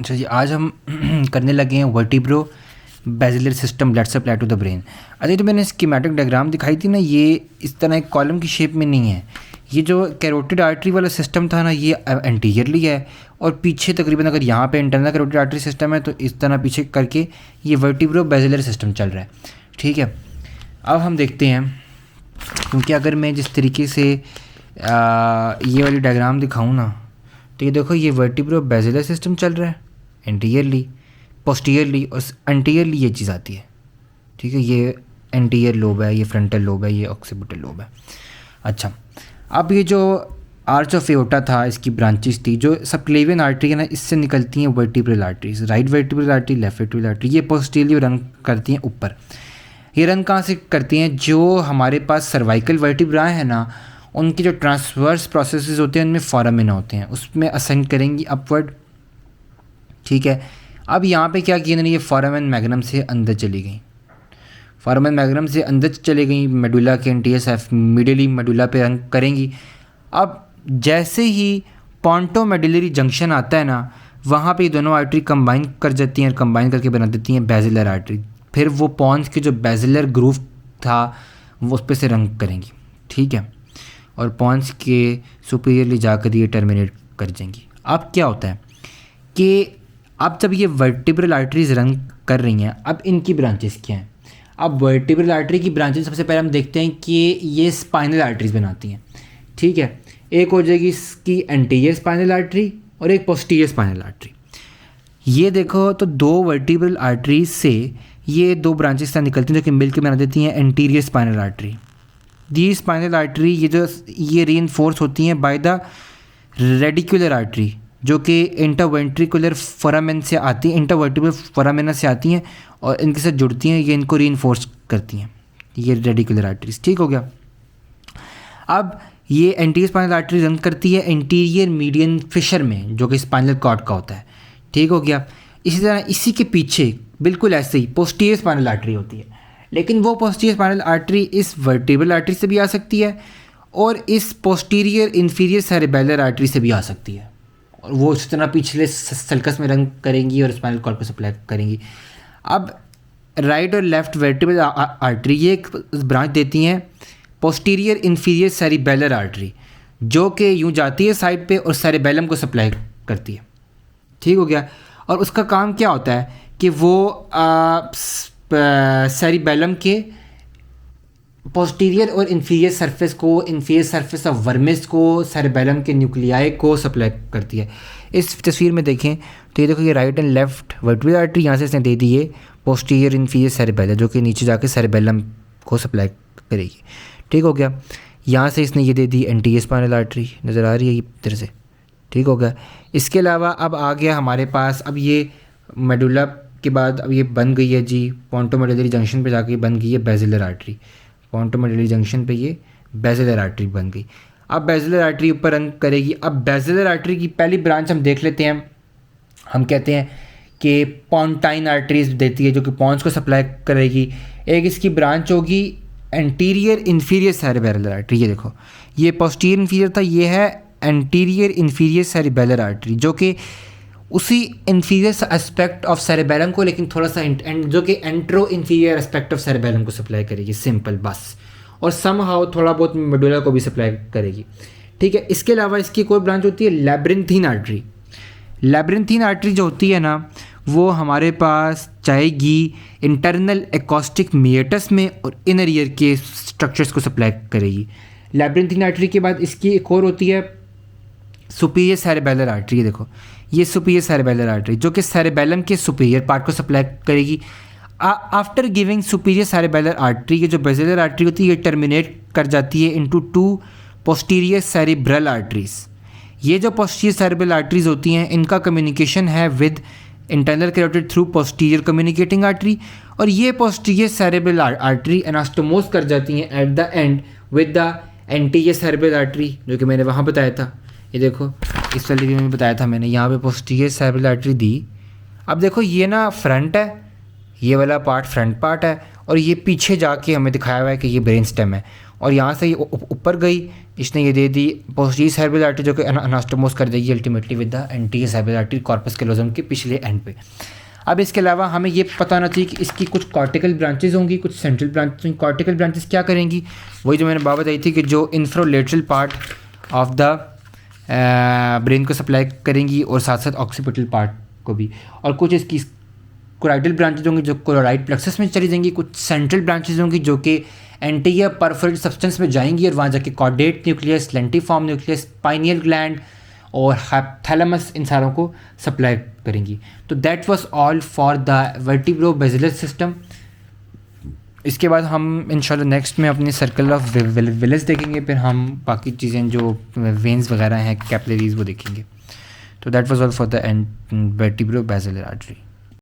अच्छा जी, आज हम करने लगे हैं vertebrobasilar system blood supply to the brain. अरे जो मैंने स्कीमेटिक डायग्राम दिखाई थी ना, ये इस तरह एक कॉलम की शेप में नहीं है। ये जो कैरोटिड आर्टरी वाला सिस्टम था ना, ये एंटीरियरली है और पीछे तकरीबन अगर यहाँ पे इंटरनल कैरोटिड आर्टरी सिस्टम है तो इस तरह पीछे करके ये वर्टिब्रो बेसिलर सिस्टम चल रहा है। ठीक है, अब हम देखते हैं, क्योंकि अगर मैं जिस तरीके से ये वाली डायग्राम दिखाऊँ ना, तो ये देखो, ये वर्टिब्रो बेसिलर सिस्टम चल रहा है एंटीरियरली, पोस्टीरियरली और एंटीरियरली ये चीज़ आती है। ठीक है, ये एंटीरियर लोब है, ये फ्रंटल लोब है, ये ऑक्सीपिटल लोब है। अच्छा, अब ये जो आर्च ऑफ एओर्टा था, इसकी ब्रांचेस थी जो सबक्लेवियन आर्टरी है ना, इससे निकलती हैं vertebral arteries, right vertebral artery, left vertebral artery. ये पोस्टीरियरली रन करती हैं ऊपर। ये रन कहाँ से करती हैं? जो हमारे पास सर्वाइकल वर्टिब्राएं हैं ना, उनकी जो ट्रांसवर्स प्रोसेसेस होते हैं उनमें फोरामिना होते हैं, उसमें असेंड करेंगी अपवर्ड। ठीक है, अब यहाँ पे क्या किया, ये फोरामेन मैग्नम से अंदर चली गई, फोरामेन मैग्नम से अंदर चली गई, मेडुला के एनटीएसएफ मीडियली मेडुला पे रन करेंगी। अब जैसे ही पॉन्टो मेडुलरी जंक्शन आता है ना, वहाँ पे ये दोनों आर्टरी कंबाइन कर जाती हैं और कंबाइन करके बना देती हैं बेसिलर आर्टरी। फिर वो पॉन्स के जो बेसिलर ग्रूव था वो उस पर से रन करेंगी। ठीक है, और पॉन्स के सुपीरियरली जाकर ये टर्मिनेट कर जाएंगी। अब क्या होता है कि अब जब ये वर्टिब्रल आर्टरीज रन कर रही हैं, अब इनकी ब्रांचेस क्या हैं? अब वर्टिब्रल आर्टरी की ब्रांचेस सबसे पहले हम देखते हैं कि ये स्पाइनल आर्टरीज बनाती हैं। ठीक है, एक हो जाएगी इसकी एंटीरियर स्पाइनल आर्टरी और एक पोस्टीरियर स्पाइनल आर्टरी। ये देखो, तो दो वर्टिब्रल आर्टरीज से ये दो ब्रांचेस निकलती हैं जो कि मिलकर बना देती हैं एंटीरियर स्पाइनल आर्टरी। दी स्पाइनल आर्टरी ये रीइंफोर्स होती हैं बाय द रेडिकुलर आर्टरी, जो कि इंटरवेंट्रिकुलर फोरामेन से आती हैं, इंटरवर्टिब्रल फोरामेना से आती हैं और इनके साथ जुड़ती हैं, ये इनको रीइंफोर्स करती हैं, ये रेडिकुलर आर्टरीज। ठीक हो गया। अब ये एंटीरियर स्पाइनल आर्टरी रन करती है इंटीरियर मीडियन फिशर में, जो कि स्पाइनल कॉर्ड का होता है। ठीक हो गया। इसी तरह इसी के पीछे बिल्कुल ऐसे ही पोस्टीरियर स्पाइनल आर्टरी होती है, लेकिन वो पोस्टीरियर स्पाइनल आर्टरी इस वर्टिब्रल आर्टरी से भी आ सकती है और इस पोस्टीरियर इन्फीरियर सेरेबेलर आर्टरी से भी आ सकती है, और वो इस तरह पिछले सल्कस में रन करेंगी और स्पाइनल कॉर्ड को सप्लाई करेंगी। अब राइट और लेफ्ट वर्टिब्रल आर्टरी ये एक ब्रांच देती हैं पोस्टीरियर इन्फीरियर सेरिबेलर आर्टरी, जो कि यूँ जाती है साइड पे और सेरिबेलम को सप्लाई करती है। ठीक हो गया। और उसका काम क्या होता है कि वो सेरिबेलम के पोस्टीरियर और इन्फीरियर सरफेस को, इन्फीरियर सरफेस ऑफ वर्मिस को, सेरिबेलम के न्यूक्लियाई को सप्लाई करती है। इस तस्वीर में देखें तो ये देखो, ये right and left vertebral artery, यहाँ से इसने दे दी है पोस्टीरियर इन्फीरियर सेरिबेलर, जो कि नीचे जाके सेरिबेलम को सप्लाई करेगी। ठीक हो गया। यहाँ से इसने ये दे दी एंटीरियर स्पाइनल आर्टरी, नज़र आ रही है ये इधर से। ठीक हो गया। इसके अलावा अब आ गया हमारे पास, अब ये मेडुला के बाद अब ये बन गई है जी पॉन्टो मेडुलरी जंक्शन पे जाके बन गई है बेसिलर आर्टरी। पॉन्टो मेडुलरी जंक्शन पे ये बेसिलर आर्टरी बन गई। अब बेसिलर आर्टरी ऊपर रन करेगी। अब बेसिलर आर्टरी की पहली ब्रांच हम देख लेते हैं। हम कहते हैं कि पॉन्टाइन आर्टरीज देती है, जो कि पॉन्स को सप्लाई करेगी। एक इसकी ब्रांच होगी एंटीरियर इन्फीरियर सेरिबेलर आर्टरी। ये देखो, ये पोस्टीरियर इन्फीरियर था, ये है एंटीरियर इन्फीरियर सेरिबेलर आर्टरी, जो कि उसी इन्फीरियर एस्पेक्ट ऑफ सेरिबेलम को, लेकिन थोड़ा सा जो कि एंट्रो इन्फीरियर एस्पेक्ट ऑफ सेरिबेलम को सप्लाई करेगी, सिंपल बस। और समहाउ थोड़ा बहुत मेडुला को भी सप्लाई करेगी। ठीक है। इसके अलावा इसकी कोई ब्रांच होती है लैब्रिंथीन आर्टरी। लैब्रिंथीन आर्टरी जो होती है ना, वो हमारे पास जाएगी इंटरनल एकॉस्टिक मिएटस में और इनर ईयर के स्ट्रक्चर्स को सप्लाई करेगी। लैब्रिंथीन आर्टरी के बाद इसकी एक और होती है सुपीरियर सेरिबेलर आर्टरी। ये देखो, ये सुपीरियर सेरिबेलर आर्टरी, जो कि सेरिबेलम के सुपीरियर पार्ट को सप्लाई करेगी। After giving superior cerebellar artery, ये जो बेसिलर आर्टरी होती है ये टर्मिनेट कर जाती है into two posterior cerebral arteries. ये जो पोस्टीरियर सेरिब्रल आर्टरीज होती हैं, इनका कम्युनिकेशन है with internal carotid through posterior communicating artery, और ये पोस्टीरियर सेरिब्रल आर्टरी एनास्टोमोस कर जाती हैं at the end with the anterior cerebral artery, जो कि मैंने वहाँ बताया था। ये देखो, इस वाले में बताया था मैंने, यहाँ पे पोस्टीरियर सेरिब्रल आर्टरी दी। अब देखो, ये ना फ्रंट है, ये वाला पार्ट फ्रंट पार्ट है, और ये पीछे जाके हमें दिखाया हुआ है कि ये ब्रेन स्टेम है, और यहाँ से ये ऊपर गई, इसने ये दे दी पोस्टीरियर सेरेब्रल आर्टरी जो कि अनास्टोमोस कर देगी ultimately with the anterior cerebral artery corpus callosum के पिछले एंड पे। अब इसके अलावा हमें ये पता होना चाहिए कि इसकी कुछ कॉर्टिकल ब्रांचेज होंगी, कुछ सेंट्रल ब्रांचेज। कॉर्टिकल ब्रांचेज क्या करेंगी, वही जो मैंने बात बताई थी कि जो इंफ्रालेटरल पार्ट ऑफ द ब्रेन को सप्लाई करेंगी और साथ साथ ऑक्सीपिटल पार्ट को भी। और कुछ इसकी कोराइडल ब्रांचेज होंगी जो कोराइड प्लेक्सस में चली जाएंगी, कुछ सेंट्रल ब्रांचेज होंगी जो कि एंटीरियर परफोरेटेड सब्सटेंस में जाएंगी और वहाँ जाके caudate nucleus, lentiform nucleus, pineal gland और थैलेमस इन सारों को सप्लाई करेंगी। तो that was all for the vertebrobasilar system. इसके बाद हम इंशाल्लाह नेक्स्ट में अपने सर्कल ऑफ विलेस देखेंगे, फिर हम बाकी चीज़ें जो वेन्स वगैरह हैं कैपिलरीज वो देखेंगे। तो that was all for the vertebro basilar artery.